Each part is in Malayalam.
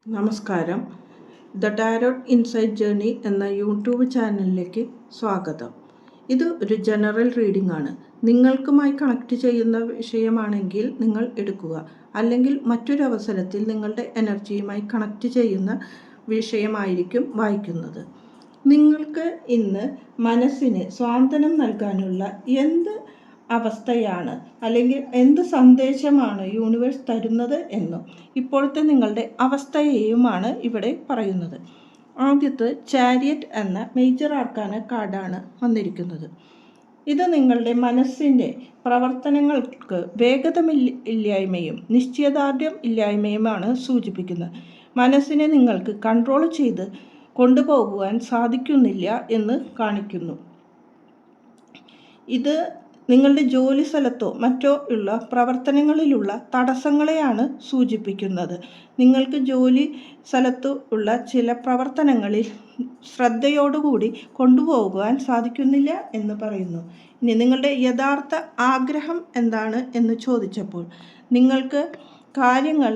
നമസ്കാരം. ദ ടാരോട്ട് ഇൻസൈറ്റ് ജേർണി എന്ന യൂട്യൂബ് ചാനലിലേക്ക് സ്വാഗതം. ഇത് ഒരു ജനറൽ റീഡിംഗ് ആണ്. നിങ്ങൾക്കുമായി കണക്ട് ചെയ്യുന്ന വിഷയമാണെങ്കിൽ നിങ്ങൾ എടുക്കുക. അല്ലെങ്കിൽ മറ്റൊരു അവസരത്തിൽ നിങ്ങളുടെ എനർജിയുമായി കണക്ട് ചെയ്യുന്ന വിഷയമായിരിക്കും വായിക്കുന്നത്. നിങ്ങൾക്ക് ഇന്ന് മനസ്സിന് സ്വാന്തനം നൽകാനുള്ള എന്ത് അവസ്ഥയാണ് അല്ലെങ്കിൽ എന്ത് സന്ദേശമാണ് യൂണിവേഴ്സ് തരുന്നത് എന്നും ഇപ്പോഴത്തെ നിങ്ങളുടെ അവസ്ഥയെയുമാണ് ഇവിടെ പറയുന്നത്. ആദ്യത്തെ ചാരിയറ്റ് എന്ന മേജർ ആർക്കാന കാർഡാണ് വന്നിരിക്കുന്നത്. ഇത് നിങ്ങളുടെ മനസ്സിൻ്റെ പ്രവർത്തനങ്ങൾക്ക് വേഗതയില്ലായ്മയും നിശ്ചയദാർഢ്യം ഇല്ലായ്മയുമാണ് സൂചിപ്പിക്കുന്നത്. മനസ്സിനെ നിങ്ങൾക്ക് കൺട്രോൾ ചെയ്ത് കൊണ്ടുപോകുവാൻ സാധിക്കുന്നില്ല എന്ന് കാണിക്കുന്നു. ഇത് നിങ്ങളുടെ ജോലി സ്ഥലത്തോ മറ്റോ ഉള്ള പ്രവർത്തനങ്ങളിലുള്ള തടസ്സങ്ങളെയാണ് സൂചിപ്പിക്കുന്നത്. നിങ്ങൾക്ക് ജോലി സ്ഥലത്ത് ഉള്ള ചില പ്രവർത്തനങ്ങളിൽ ശ്രദ്ധയോടുകൂടി കൊണ്ടുപോകുവാൻ സാധിക്കുന്നില്ല എന്ന് പറയുന്നു. ഇനി നിങ്ങളുടെ യഥാർത്ഥ ആഗ്രഹം എന്താണ് എന്ന് ചോദിച്ചപ്പോൾ നിങ്ങൾക്ക് കാര്യങ്ങൾ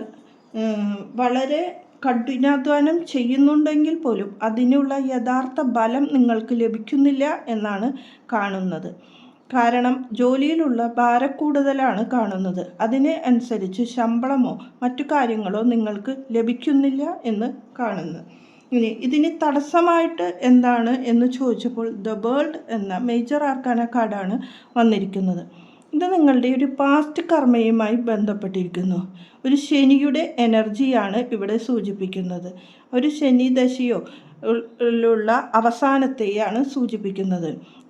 വളരെ കഠിനാധ്വാനം ചെയ്യുന്നുണ്ടെങ്കിൽ പോലും അതിനുള്ള യഥാർത്ഥ ബലം നിങ്ങൾക്ക് ലഭിക്കുന്നില്ല എന്നാണ് കാണുന്നത്. കാരണം ജോലിയിലുള്ള ഭാരക്കൂടുതലാണ് കാണുന്നത്. അതിന് അനുസരിച്ച് ശമ്പളമോ മറ്റു കാര്യങ്ങളോ നിങ്ങൾക്ക് ലഭിക്കുന്നില്ല എന്ന് കാണുന്നു. ഇനി ഇതിന് തടസ്സമായിട്ട് എന്താണ് എന്ന് ചോദിച്ചപ്പോൾ ദ വേൾഡ് എന്ന മേജർ ആർക്കാന കാർഡാണ് വന്നിരിക്കുന്നത്. ഇത് നിങ്ങളുടെ ഒരു പാസ്റ്റ് കർമ്മയുമായി ബന്ധപ്പെട്ടിരിക്കുന്നു. ഒരു ശനിയുടെ എനർജിയാണ് ഇവിടെ സൂചിപ്പിക്കുന്നത്. ഒരു ശനി ദശയോ ുള്ള അവസാനത്തെയാണ് സൂചിപ്പിക്കുന്നത്.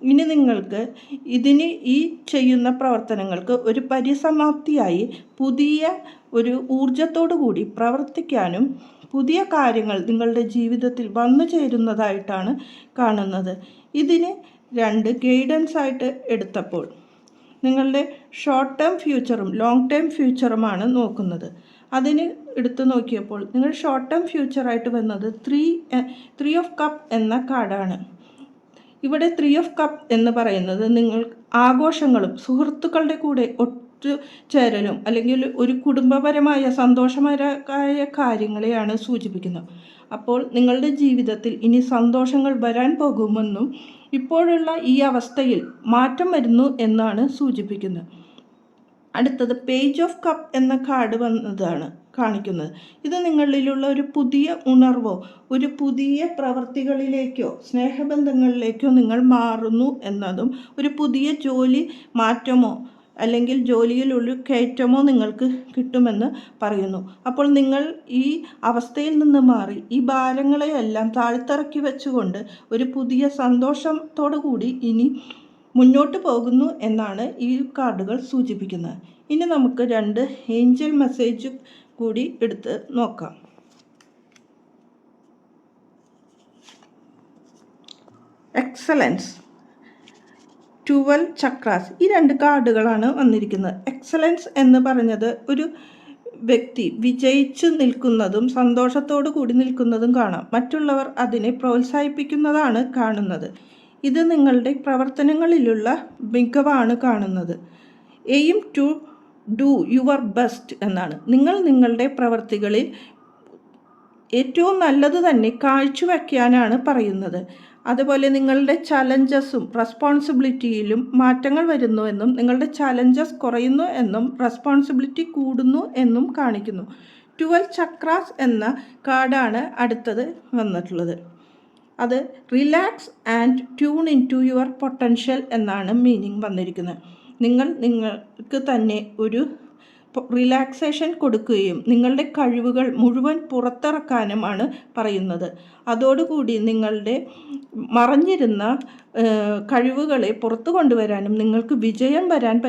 ഇനി നിങ്ങൾക്ക് ഇതിന് ഈ ചെയ്യുന്ന പ്രവർത്തനങ്ങൾക്ക് ഒരു പരിസമാപ്തിയായി പുതിയ ഒരു ഊർജത്തോടു കൂടി പ്രവർത്തിക്കാനും പുതിയ കാര്യങ്ങൾ നിങ്ങളുടെ ജീവിതത്തിൽ വന്നു ചേരുന്നതായിട്ടാണ് കാണുന്നത്. ഇതിന് രണ്ട് ഗൈഡൻസ് ആയിട്ട് എടുത്തപ്പോൾ നിങ്ങളുടെ ഷോർട്ട് ടേം ഫ്യൂച്ചറും ലോങ് ടേം ഫ്യൂച്ചറുമാണ് നോക്കുന്നത്. അതിന് എടുത്തു നോക്കിയപ്പോൾ നിങ്ങൾ ഷോർട്ട് ടേം ഫ്യൂച്ചറായിട്ട് വന്നത് ത്രീ ഓഫ് കപ്പ് എന്ന കാർഡാണ്. ഇവിടെ 3 ഓഫ് കപ്പ് എന്ന് പറയുന്നത് നിങ്ങൾ ആഘോഷങ്ങളും സുഹൃത്തുക്കളുടെ കൂടെ ഒത്തുചേരലും അല്ലെങ്കിൽ ഒരു കുടുംബപരമായ സന്തോഷകരമായ കാര്യങ്ങളെയാണ് സൂചിപ്പിക്കുന്നത്. അപ്പോൾ നിങ്ങളുടെ ജീവിതത്തിൽ ഇനി സന്തോഷങ്ങൾ വരാൻ പോകുമെന്നും ഇപ്പോഴുള്ള ഈ അവസ്ഥയിൽ മാറ്റം വരുന്നു എന്നാണ് സൂചിപ്പിക്കുന്നത്. അടുത്തത് പേജ് ഓഫ് കപ്പ് എന്ന കാർഡ് വന്നതാണ് കാണിക്കുന്നത്. ഇത് നിങ്ങളിലുള്ള ഒരു പുതിയ ഉണർവോ ഒരു പുതിയ പ്രവൃത്തികളിലേക്കോ സ്നേഹബന്ധങ്ങളിലേക്കോ നിങ്ങൾ മാറുന്നു എന്നതും ഒരു പുതിയ ജോലി മാറ്റമോ അല്ലെങ്കിൽ ജോലിയിലുള്ള കയറ്റമോ നിങ്ങൾക്ക് കിട്ടുമെന്ന് പറയുന്നു. അപ്പോൾ നിങ്ങൾ ഈ അവസ്ഥയിൽ നിന്ന് മാറി ഈ ഭാരങ്ങളെയെല്ലാം താഴ്ത്തിറക്കി വെച്ചുകൊണ്ട് ഒരു പുതിയ സന്തോഷത്തോടു കൂടി ഇനി മുന്നോട്ട് പോകുന്നു എന്നാണ് ഈ കാർഡുകൾ സൂചിപ്പിക്കുന്നത്. ഇനി നമുക്ക് 2 ഏഞ്ചൽ മെസ്സേജ് കൂടി എടുത്ത് നോക്കാം. എക്സലൻസ്, 12 ചക്രാസ്, ഈ 2 കാർഡുകളാണ് വന്നിരിക്കുന്നത്. എക്സലൻസ് എന്ന് പറഞ്ഞത് ഒരു വ്യക്തി വിജയിച്ചു നിൽക്കുന്നതും സന്തോഷത്തോടു കൂടി നിൽക്കുന്നതും കാണാം. മറ്റുള്ളവർ അതിനെ പ്രോത്സാഹിപ്പിക്കുന്നതാണ് കാണുന്നത്. ഇത് നിങ്ങളുടെ പ്രവർത്തനങ്ങളിലുള്ള മികവാണ് കാണുന്നത്. Aim to do your best എന്നാണ്. നിങ്ങൾ നിങ്ങളുടെ പ്രവർത്തികളിൽ ഏറ്റവും നല്ലത് തന്നെ കാഴ്ചവെക്കാനാണ് പറയുന്നത്. അതുപോലെ നിങ്ങളുടെ ചലഞ്ചസും റെസ്പോൺസിബിലിറ്റിയിലും മാറ്റങ്ങൾ വരുന്നുവെന്നും നിങ്ങളുടെ ചലഞ്ചസ് കുറയുന്നു എന്നും റെസ്പോൺസിബിലിറ്റി കൂടുന്നു എന്നും കാണിക്കുന്നു. 12 ചക്രാസ് എന്ന കാർഡാണ് അടുത്തത് വന്നിട്ടുള്ളത്. അത് relax and tune in to your potential എന്നാണ് മീനിങ് വന്നിരിക്കുന്നത്. നിങ്ങൾക്ക് തന്നെ ഒരു റിലാക്സേഷൻ കൊടുക്കുകയും നിങ്ങളുടെ കഴിവുകൾ മുഴുവൻ പുറത്തിറക്കാനുമാണ് പറയുന്നത്. അതോടുകൂടി നിങ്ങളുടെ മറഞ്ഞിരുന്ന കഴിവുകളെ പുറത്തു കൊണ്ടുവരാനും നിങ്ങൾക്ക് വിജയം വരാൻ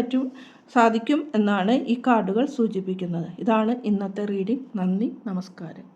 സാധിക്കും എന്നാണ് ഈ കാർഡുകൾ സൂചിപ്പിക്കുന്നത്. ഇതാണ് ഇന്നത്തെ റീഡിംഗ്. നന്ദി, നമസ്കാരം.